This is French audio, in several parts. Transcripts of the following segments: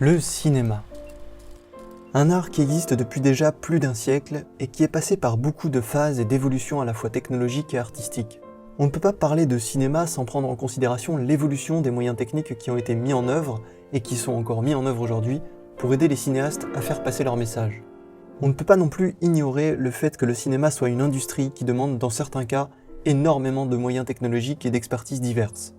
Le cinéma. Un art qui existe depuis déjà plus d'un siècle et qui est passé par beaucoup de phases et d'évolutions à la fois technologiques et artistiques. On ne peut pas parler de cinéma sans prendre en considération l'évolution des moyens techniques qui ont été mis en œuvre et qui sont encore mis en œuvre aujourd'hui pour aider les cinéastes à faire passer leur message. On ne peut pas non plus ignorer le fait que le cinéma soit une industrie qui demande dans certains cas énormément de moyens technologiques et d'expertises diverses.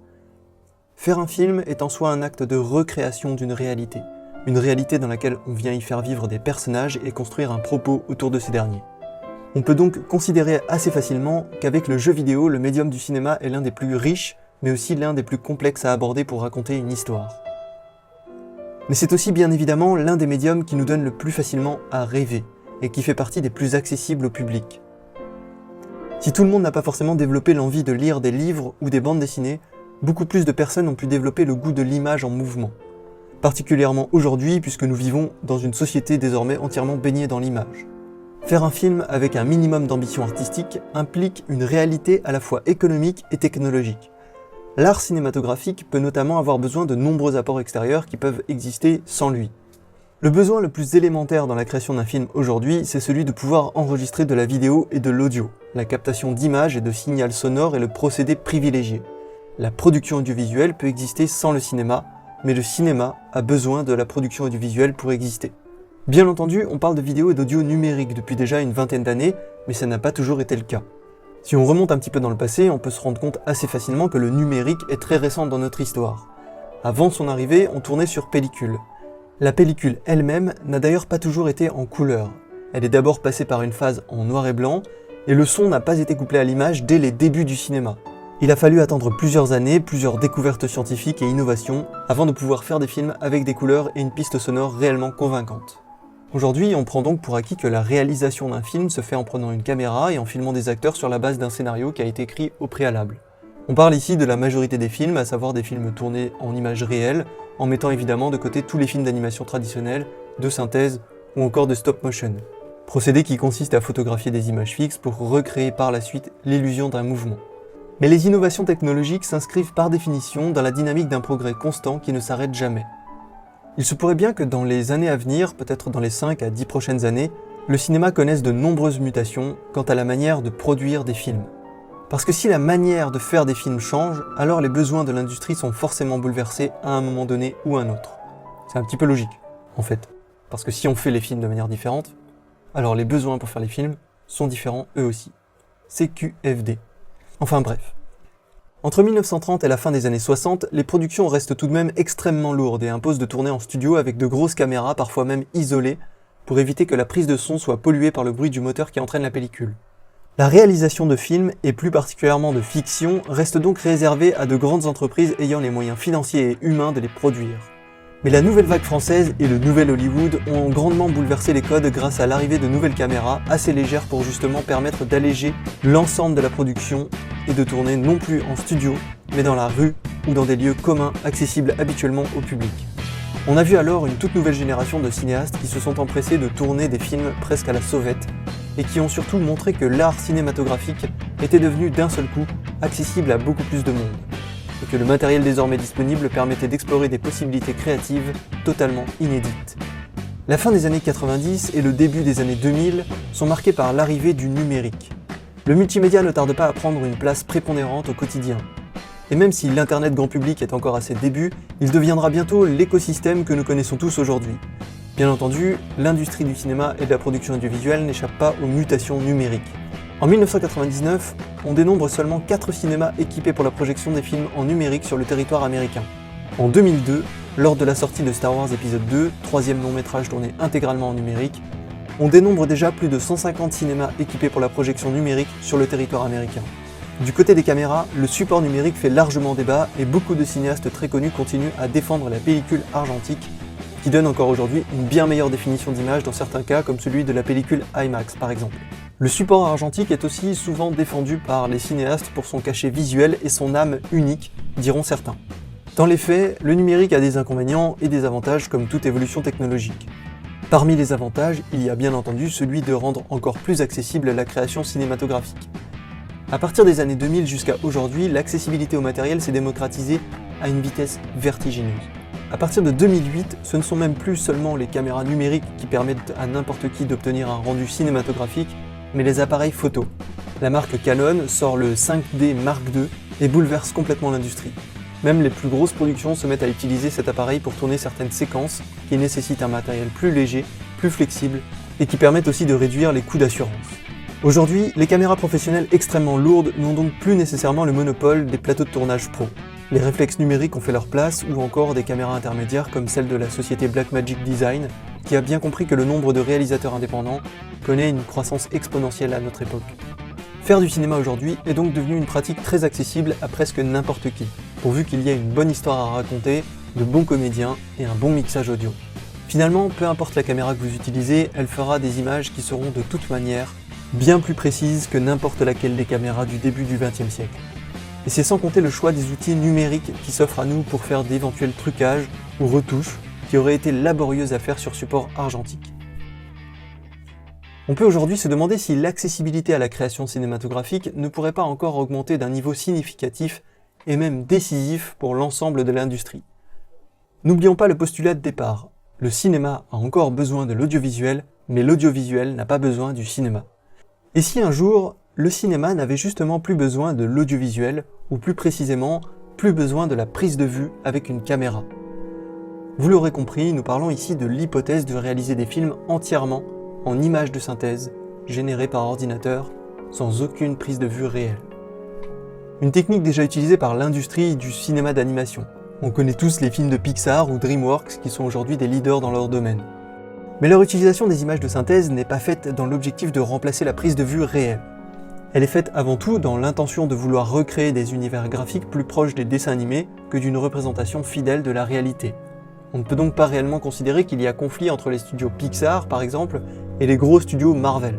Faire un film est en soi un acte de recréation d'une réalité, une réalité dans laquelle on vient y faire vivre des personnages et construire un propos autour de ces derniers. On peut donc considérer assez facilement qu'avec le jeu vidéo, le médium du cinéma est l'un des plus riches, mais aussi l'un des plus complexes à aborder pour raconter une histoire. Mais c'est aussi bien évidemment l'un des médiums qui nous donne le plus facilement à rêver, et qui fait partie des plus accessibles au public. Si tout le monde n'a pas forcément développé l'envie de lire des livres ou des bandes dessinées, beaucoup plus de personnes ont pu développer le goût de l'image en mouvement. Particulièrement aujourd'hui, puisque nous vivons dans une société désormais entièrement baignée dans l'image. Faire un film avec un minimum d'ambition artistique implique une réalité à la fois économique et technologique. L'art cinématographique peut notamment avoir besoin de nombreux apports extérieurs qui peuvent exister sans lui. Le besoin le plus élémentaire dans la création d'un film aujourd'hui, c'est celui de pouvoir enregistrer de la vidéo et de l'audio. La captation d'images et de signal sonore est le procédé privilégié. La production audiovisuelle peut exister sans le cinéma, mais le cinéma a besoin de la production audiovisuelle pour exister. Bien entendu, on parle de vidéo et d'audio numérique depuis déjà une vingtaine d'années, mais ça n'a pas toujours été le cas. Si on remonte un petit peu dans le passé, on peut se rendre compte assez facilement que le numérique est très récent dans notre histoire. Avant son arrivée, on tournait sur pellicule. La pellicule elle-même n'a d'ailleurs pas toujours été en couleur. Elle est d'abord passée par une phase en noir et blanc, et le son n'a pas été couplé à l'image dès les débuts du cinéma. Il a fallu attendre plusieurs années, plusieurs découvertes scientifiques et innovations, avant de pouvoir faire des films avec des couleurs et une piste sonore réellement convaincante. Aujourd'hui, on prend donc pour acquis que la réalisation d'un film se fait en prenant une caméra et en filmant des acteurs sur la base d'un scénario qui a été écrit au préalable. On parle ici de la majorité des films, à savoir des films tournés en images réelles, en mettant évidemment de côté tous les films d'animation traditionnels, de synthèse ou encore de stop motion. Procédé qui consiste à photographier des images fixes pour recréer par la suite l'illusion d'un mouvement. Mais les innovations technologiques s'inscrivent par définition dans la dynamique d'un progrès constant qui ne s'arrête jamais. Il se pourrait bien que dans les années à venir, peut-être dans les 5 à 10 prochaines années, le cinéma connaisse de nombreuses mutations quant à la manière de produire des films. Parce que si la manière de faire des films change, alors les besoins de l'industrie sont forcément bouleversés à un moment donné ou à un autre. C'est un petit peu logique, en fait. Parce que si on fait les films de manière différente, alors les besoins pour faire les films sont différents eux aussi. CQFD. Enfin bref. Entre 1930 et la fin des années 60, les productions restent tout de même extrêmement lourdes et imposent de tourner en studio avec de grosses caméras, parfois même isolées, pour éviter que la prise de son soit polluée par le bruit du moteur qui entraîne la pellicule. La réalisation de films, et plus particulièrement de fiction, reste donc réservée à de grandes entreprises ayant les moyens financiers et humains de les produire. Mais la nouvelle vague française et le nouvel Hollywood ont grandement bouleversé les codes grâce à l'arrivée de nouvelles caméras assez légères pour justement permettre d'alléger l'ensemble de la production et de tourner non plus en studio, mais dans la rue ou dans des lieux communs accessibles habituellement au public. On a vu alors une toute nouvelle génération de cinéastes qui se sont empressés de tourner des films presque à la sauvette et qui ont surtout montré que l'art cinématographique était devenu d'un seul coup accessible à beaucoup plus de monde. Et que le matériel désormais disponible permettait d'explorer des possibilités créatives totalement inédites. La fin des années 90 et le début des années 2000 sont marqués par l'arrivée du numérique. Le multimédia ne tarde pas à prendre une place prépondérante au quotidien. Et même si l'internet grand public est encore à ses débuts, il deviendra bientôt l'écosystème que nous connaissons tous aujourd'hui. Bien entendu, l'industrie du cinéma et de la production audiovisuelle n'échappe pas aux mutations numériques. En 1999, on dénombre seulement 4 cinémas équipés pour la projection des films en numérique sur le territoire américain. En 2002, lors de la sortie de Star Wars épisode 2, troisième long métrage tourné intégralement en numérique, on dénombre déjà plus de 150 cinémas équipés pour la projection numérique sur le territoire américain. Du côté des caméras, le support numérique fait largement débat et beaucoup de cinéastes très connus continuent à défendre la pellicule argentique, qui donne encore aujourd'hui une bien meilleure définition d'image dans certains cas, comme celui de la pellicule IMAX par exemple. Le support argentique est aussi souvent défendu par les cinéastes pour son cachet visuel et son âme unique, diront certains. Dans les faits, le numérique a des inconvénients et des avantages comme toute évolution technologique. Parmi les avantages, il y a bien entendu celui de rendre encore plus accessible la création cinématographique. À partir des années 2000 jusqu'à aujourd'hui, l'accessibilité au matériel s'est démocratisée à une vitesse vertigineuse. À partir de 2008, ce ne sont même plus seulement les caméras numériques qui permettent à n'importe qui d'obtenir un rendu cinématographique, mais les appareils photo. La marque Canon sort le 5D Mark II et bouleverse complètement l'industrie. Même les plus grosses productions se mettent à utiliser cet appareil pour tourner certaines séquences qui nécessitent un matériel plus léger, plus flexible et qui permettent aussi de réduire les coûts d'assurance. Aujourd'hui, les caméras professionnelles extrêmement lourdes n'ont donc plus nécessairement le monopole des plateaux de tournage pro. Les réflexes numériques ont fait leur place, ou encore des caméras intermédiaires comme celle de la société Blackmagic Design, qui a bien compris que le nombre de réalisateurs indépendants connaît une croissance exponentielle à notre époque. Faire du cinéma aujourd'hui est donc devenu une pratique très accessible à presque n'importe qui, pourvu qu'il y ait une bonne histoire à raconter, de bons comédiens et un bon mixage audio. Finalement, peu importe la caméra que vous utilisez, elle fera des images qui seront de toute manière bien plus précises que n'importe laquelle des caméras du début du XXe siècle. Et c'est sans compter le choix des outils numériques qui s'offrent à nous pour faire d'éventuels trucages ou retouches qui auraient été laborieuses à faire sur support argentique. On peut aujourd'hui se demander si l'accessibilité à la création cinématographique ne pourrait pas encore augmenter d'un niveau significatif et même décisif pour l'ensemble de l'industrie. N'oublions pas le postulat de départ. Le cinéma a encore besoin de l'audiovisuel, mais l'audiovisuel n'a pas besoin du cinéma. Et si un jour, le cinéma n'avait justement plus besoin de l'audiovisuel, ou plus précisément, plus besoin de la prise de vue avec une caméra. Vous l'aurez compris, nous parlons ici de l'hypothèse de réaliser des films entièrement en images de synthèse, générées par ordinateur, sans aucune prise de vue réelle. Une technique déjà utilisée par l'industrie du cinéma d'animation. On connaît tous les films de Pixar ou DreamWorks qui sont aujourd'hui des leaders dans leur domaine. Mais leur utilisation des images de synthèse n'est pas faite dans l'objectif de remplacer la prise de vue réelle. Elle est faite avant tout dans l'intention de vouloir recréer des univers graphiques plus proches des dessins animés que d'une représentation fidèle de la réalité. On ne peut donc pas réellement considérer qu'il y a conflit entre les studios Pixar, par exemple, et les gros studios Marvel.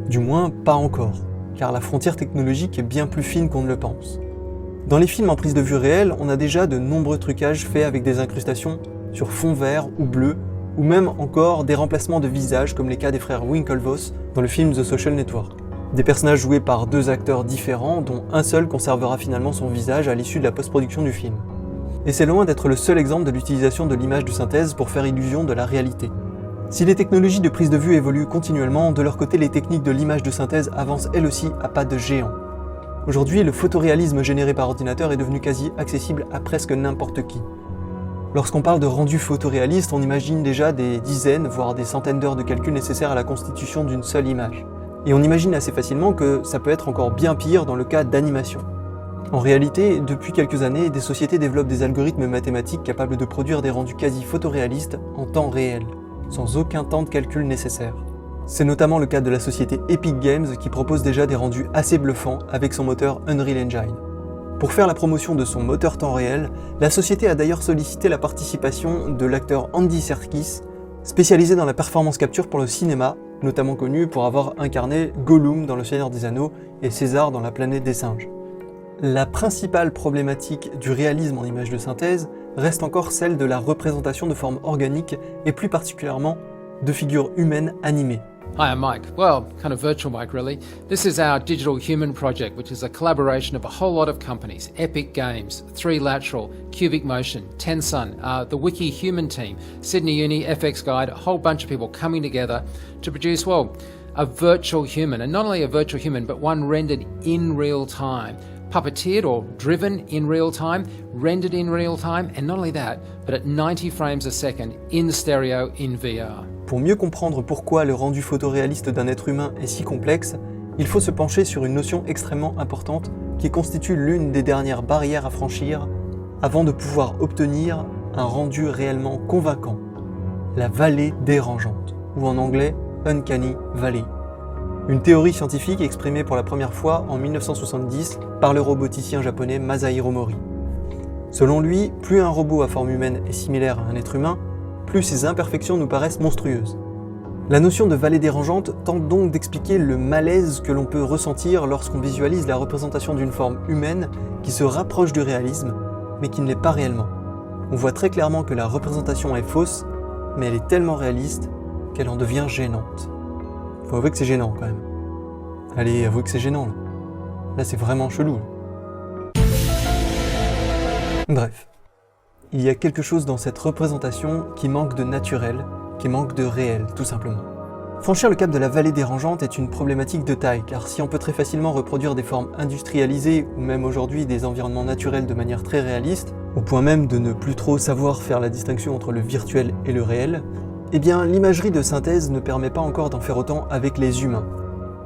Du moins, pas encore, car la frontière technologique est bien plus fine qu'on ne le pense. Dans les films en prise de vue réelle, on a déjà de nombreux trucages faits avec des incrustations sur fond vert ou bleu, ou même encore des remplacements de visages comme les cas des frères Winklevoss dans le film The Social Network. Des personnages joués par deux acteurs différents, dont un seul conservera finalement son visage à l'issue de la post-production du film. Et c'est loin d'être le seul exemple de l'utilisation de l'image de synthèse pour faire illusion de la réalité. Si les technologies de prise de vue évoluent continuellement, de leur côté les techniques de l'image de synthèse avancent elles aussi à pas de géant. Aujourd'hui, le photoréalisme généré par ordinateur est devenu quasi accessible à presque n'importe qui. Lorsqu'on parle de rendu photoréaliste, on imagine déjà des dizaines, voire des centaines d'heures de calcul nécessaires à la constitution d'une seule image. Et on imagine assez facilement que ça peut être encore bien pire dans le cas d'animation. En réalité, depuis quelques années, des sociétés développent des algorithmes mathématiques capables de produire des rendus quasi photoréalistes en temps réel, sans aucun temps de calcul nécessaire. C'est notamment le cas de la société Epic Games qui propose déjà des rendus assez bluffants avec son moteur Unreal Engine. Pour faire la promotion de son moteur temps réel, la société a d'ailleurs sollicité la participation de l'acteur Andy Serkis, spécialisé dans la performance capture pour le cinéma, notamment connu pour avoir incarné Gollum dans Le Seigneur des Anneaux et César dans La Planète des Singes. La principale problématique du réalisme en images de synthèse reste encore celle de la représentation de formes organiques et plus particulièrement de figures humaines animées. Hi, I'm Mike. Well, kind of virtual Mike, really. This is our Digital Human project, which is a collaboration of a whole lot of companies. Epic Games, 3Lateral, Cubic Motion, Tensun, the Wiki Human team, Sydney Uni, FX Guide, a whole bunch of people coming together to produce, well, a virtual human. And not only a virtual human, but one rendered in real time. Puppeteered or driven in real time, rendered in real time, and not only that, but at 90 frames a second in stereo in VR. Pour mieux comprendre pourquoi le rendu photoréaliste d'un être humain est si complexe, il faut se pencher sur une notion extrêmement importante qui constitue l'une des dernières barrières à franchir avant de pouvoir obtenir un rendu réellement convaincant. La vallée dérangeante, ou en anglais Uncanny Valley. Une théorie scientifique exprimée pour la première fois en 1970 par le roboticien japonais Masahiro Mori. Selon lui, plus un robot à forme humaine est similaire à un être humain, plus ses imperfections nous paraissent monstrueuses. La notion de vallée dérangeante tente donc d'expliquer le malaise que l'on peut ressentir lorsqu'on visualise la représentation d'une forme humaine qui se rapproche du réalisme, mais qui ne l'est pas réellement. On voit très clairement que la représentation est fausse, mais elle est tellement réaliste qu'elle en devient gênante. Faut avouer que c'est gênant quand même. Allez, avouez que c'est gênant là. Là c'est vraiment chelou. Bref. il y a quelque chose dans cette représentation qui manque de naturel, qui manque de réel, tout simplement. Franchir le cap de la vallée dérangeante est une problématique de taille, car si on peut très facilement reproduire des formes industrialisées ou même aujourd'hui des environnements naturels de manière très réaliste, au point même de ne plus trop savoir faire la distinction entre le virtuel et le réel, eh bien l'imagerie de synthèse ne permet pas encore d'en faire autant avec les humains.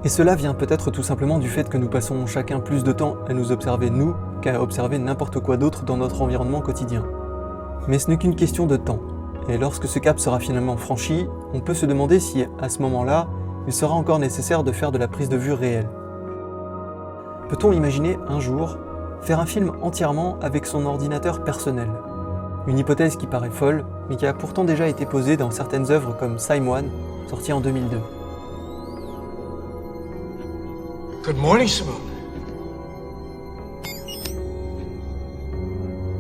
Et cela vient peut-être tout simplement du fait que nous passons chacun plus de temps à nous observer nous qu'à observer n'importe quoi d'autre dans notre environnement quotidien. Mais ce n'est qu'une question de temps. Et lorsque ce cap sera finalement franchi, on peut se demander si, à ce moment-là, il sera encore nécessaire de faire de la prise de vue réelle. Peut-on imaginer un jour faire un film entièrement avec son ordinateur personnel? Une hypothèse qui paraît folle, mais qui a pourtant déjà été posée dans certaines œuvres comme Simon, sorti en 2002. Good morning, Simone.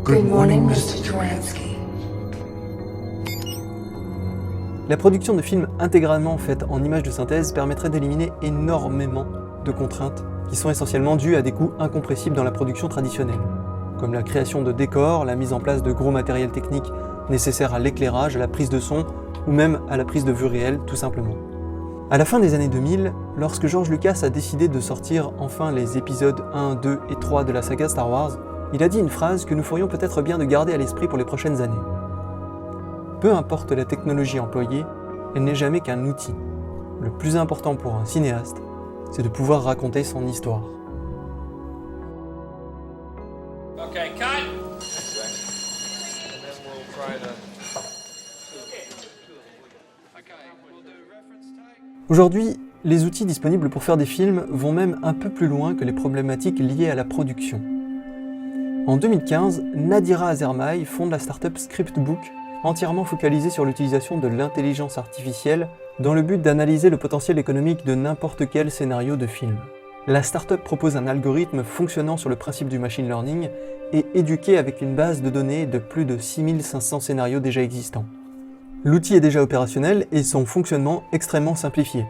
Good morning, Mr. Juransky. La production de films intégralement faite en images de synthèse permettrait d'éliminer énormément de contraintes qui sont essentiellement dues à des coûts incompressibles dans la production traditionnelle, comme la création de décors, la mise en place de gros matériel technique nécessaires à l'éclairage, à la prise de son, ou même à la prise de vue réelle, tout simplement. À la fin des années 2000, lorsque George Lucas a décidé de sortir enfin les épisodes 1, 2 et 3 de la saga Star Wars, il a dit une phrase que nous ferions peut-être bien de garder à l'esprit pour les prochaines années. Peu importe la technologie employée, elle n'est jamais qu'un outil. Le plus important pour un cinéaste, c'est de pouvoir raconter son histoire. Okay, cut! Aujourd'hui, les outils disponibles pour faire des films vont même un peu plus loin que les problématiques liées à la production. En 2015, Nadira Azermay fonde la startup Scriptbook, entièrement focalisée sur l'utilisation de l'intelligence artificielle dans le but d'analyser le potentiel économique de n'importe quel scénario de film. La startup propose un algorithme fonctionnant sur le principe du machine learning et éduqué avec une base de données de plus de 6500 scénarios déjà existants. L'outil est déjà opérationnel et son fonctionnement extrêmement simplifié.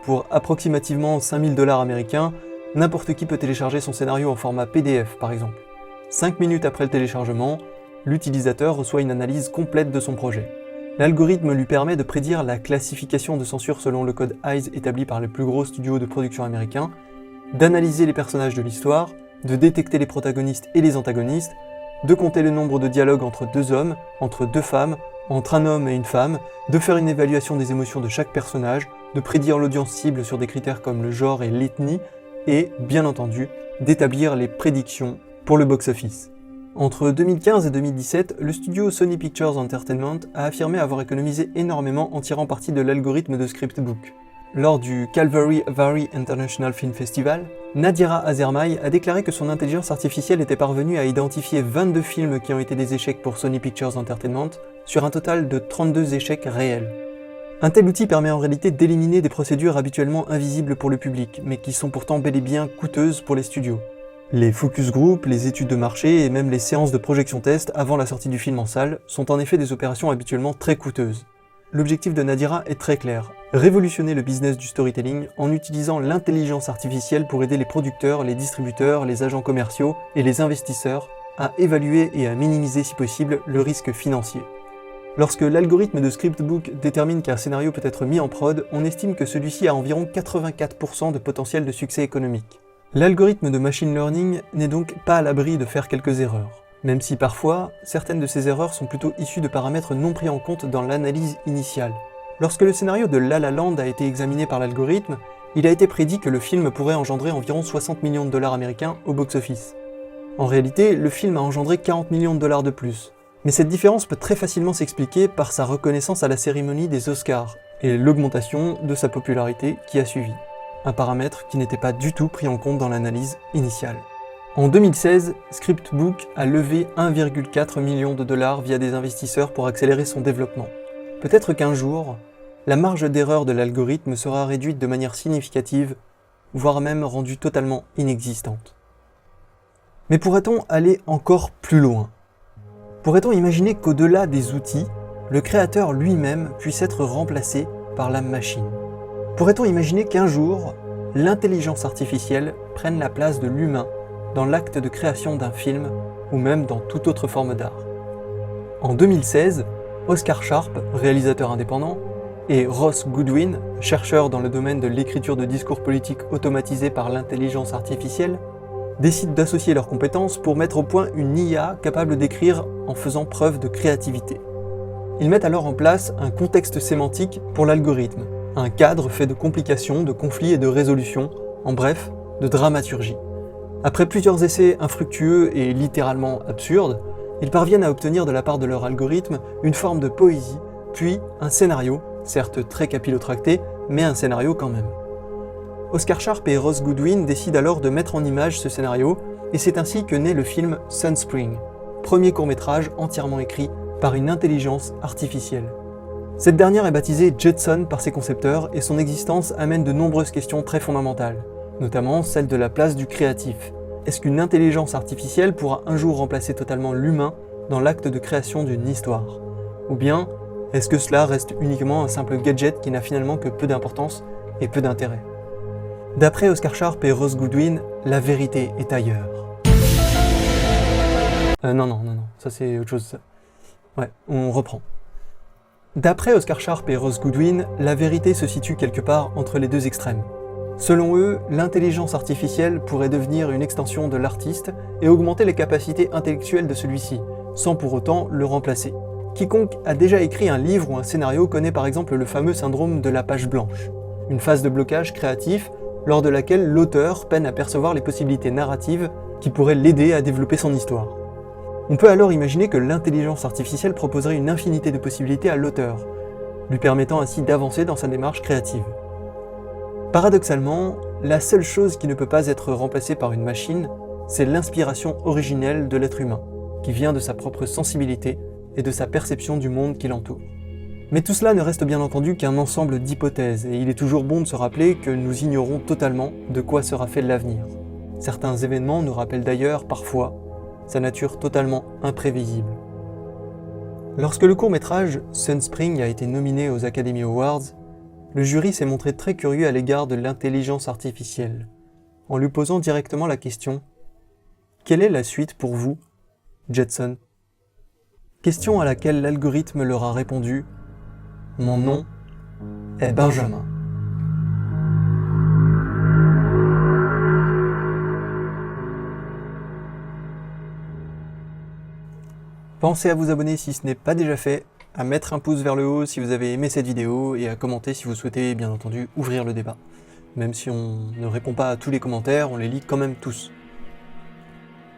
Pour approximativement 5000 $ américains, n'importe qui peut télécharger son scénario en format PDF par exemple. 5 minutes après le téléchargement, l'utilisateur reçoit une analyse complète de son projet. L'algorithme lui permet de prédire la classification de censure selon le code Hays établi par les plus gros studios de production américains, d'analyser les personnages de l'histoire, de détecter les protagonistes et les antagonistes, de compter le nombre de dialogues entre deux hommes, entre deux femmes, entre un homme et une femme, de faire une évaluation des émotions de chaque personnage, de prédire l'audience cible sur des critères comme le genre et l'ethnie, et, bien entendu, d'établir les prédictions pour le box-office. Entre 2015 et 2017, le studio Sony Pictures Entertainment a affirmé avoir économisé énormément en tirant parti de l'algorithme de Scriptbook. Lors du Calvary Valley International Film Festival, Nadira Azermay a déclaré que son intelligence artificielle était parvenue à identifier 22 films qui ont été des échecs pour Sony Pictures Entertainment, sur un total de 32 échecs réels. Un tel outil permet en réalité d'éliminer des procédures habituellement invisibles pour le public, mais qui sont pourtant bel et bien coûteuses pour les studios. Les focus group, les études de marché et même les séances de projection test avant la sortie du film en salle sont en effet des opérations habituellement très coûteuses. L'objectif de Nadira est très clair, révolutionner le business du storytelling en utilisant l'intelligence artificielle pour aider les producteurs, les distributeurs, les agents commerciaux et les investisseurs à évaluer et à minimiser si possible le risque financier. Lorsque l'algorithme de Scriptbook détermine qu'un scénario peut être mis en prod, on estime que celui-ci a environ 84% de potentiel de succès économique. L'algorithme de machine learning n'est donc pas à l'abri de faire quelques erreurs, même si parfois, certaines de ces erreurs sont plutôt issues de paramètres non pris en compte dans l'analyse initiale. Lorsque le scénario de La La Land a été examiné par l'algorithme, il a été prédit que le film pourrait engendrer environ 60 millions de $ américains au box-office. En réalité, le film a engendré 40 millions de $ de plus. Mais cette différence peut très facilement s'expliquer par sa reconnaissance à la cérémonie des Oscars et l'augmentation de sa popularité qui a suivi. Un paramètre qui n'était pas du tout pris en compte dans l'analyse initiale. En 2016, Scriptbook a levé 1,4 million de $ via des investisseurs pour accélérer son développement. Peut-être qu'un jour, la marge d'erreur de l'algorithme sera réduite de manière significative, voire même rendue totalement inexistante. Mais pourrait-on aller encore plus loin ? Pourrait-on imaginer qu'au-delà des outils, le créateur lui-même puisse être remplacé par la machine ? Pourrait-on imaginer qu'un jour, l'intelligence artificielle prenne la place de l'humain dans l'acte de création d'un film ou même dans toute autre forme d'art ? En 2016, Oscar Sharp, réalisateur indépendant, et Ross Goodwin, chercheur dans le domaine de l'écriture de discours politiques automatisés par l'intelligence artificielle, décident d'associer leurs compétences pour mettre au point une IA capable d'écrire en faisant preuve de créativité. Ils mettent alors en place un contexte sémantique pour l'algorithme, un cadre fait de complications, de conflits et de résolutions, en bref, de dramaturgie. Après plusieurs essais infructueux et littéralement absurdes, ils parviennent à obtenir de la part de leur algorithme une forme de poésie, puis un scénario, certes très capillotracté, mais un scénario quand même. Oscar Sharp et Ross Goodwin décident alors de mettre en image ce scénario, et c'est ainsi que naît le film Sunspring, premier court-métrage entièrement écrit par une intelligence artificielle. Cette dernière est baptisée Jetson par ses concepteurs, et son existence amène de nombreuses questions très fondamentales, notamment celle de la place du créatif. Est-ce qu'une intelligence artificielle pourra un jour remplacer totalement l'humain dans l'acte de création d'une histoire? Ou bien, est-ce que cela reste uniquement un simple gadget qui n'a finalement que peu d'importance et peu d'intérêt? D'après Oscar Sharp et Ross Goodwin, la vérité est ailleurs. Non, ça c'est autre chose ça. Ouais, on reprend. D'après Oscar Sharp et Ross Goodwin, la vérité se situe quelque part entre les deux extrêmes. Selon eux, l'intelligence artificielle pourrait devenir une extension de l'artiste et augmenter les capacités intellectuelles de celui-ci, sans pour autant le remplacer. Quiconque a déjà écrit un livre ou un scénario connaît par exemple le fameux syndrome de la page blanche, une phase de blocage créatif lors de laquelle l'auteur peine à percevoir les possibilités narratives qui pourraient l'aider à développer son histoire. On peut alors imaginer que l'intelligence artificielle proposerait une infinité de possibilités à l'auteur, lui permettant ainsi d'avancer dans sa démarche créative. Paradoxalement, la seule chose qui ne peut pas être remplacée par une machine, c'est l'inspiration originelle de l'être humain, qui vient de sa propre sensibilité et de sa perception du monde qui l'entoure. Mais tout cela ne reste bien entendu qu'un ensemble d'hypothèses, et il est toujours bon de se rappeler que nous ignorons totalement de quoi sera fait l'avenir. Certains événements nous rappellent d'ailleurs, parfois, sa nature totalement imprévisible. Lorsque le court-métrage Sunspring a été nominé aux Academy Awards, le jury s'est montré très curieux à l'égard de l'intelligence artificielle, en lui posant directement la question « Quelle est la suite pour vous, Jetson ?» Question à laquelle l'algorithme leur a répondu « Mon nom est Benjamin ». Pensez à vous abonner si ce n'est pas déjà fait, à mettre un pouce vers le haut si vous avez aimé cette vidéo et à commenter si vous souhaitez bien entendu ouvrir le débat. Même si on ne répond pas à tous les commentaires, on les lit quand même tous.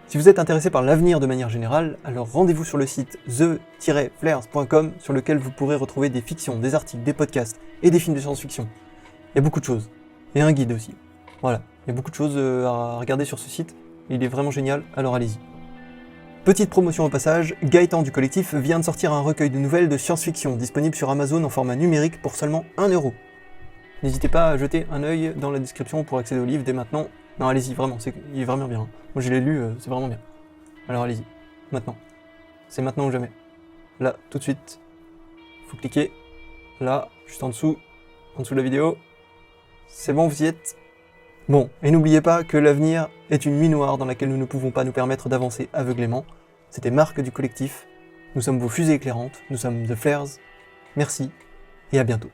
Si vous êtes intéressé par l'avenir de manière générale, alors rendez-vous sur le site the-flares.com sur lequel vous pourrez retrouver des fictions, des articles, des podcasts et des films de science-fiction. Il y a beaucoup de choses. Et un guide aussi. Voilà, il y a beaucoup de choses à regarder sur ce site. Il est vraiment génial, alors allez-y. Petite promotion au passage, Gaëtan du collectif vient de sortir un recueil de nouvelles de science-fiction disponible sur Amazon en format numérique pour seulement 1 €. N'hésitez pas à jeter un œil dans la description pour accéder au livre dès maintenant. Non, allez-y, vraiment, il est vraiment bien. Moi je l'ai lu, c'est vraiment bien. Alors allez-y, maintenant. C'est maintenant ou jamais. Là, tout de suite. Faut cliquer. Là, juste en dessous de la vidéo. C'est bon, vous y êtes? Bon, et n'oubliez pas que l'avenir est une nuit noire dans laquelle nous ne pouvons pas nous permettre d'avancer aveuglément. C'était Marc du collectif. Nous sommes vos fusées éclairantes, nous sommes The Flares. Merci, et à bientôt.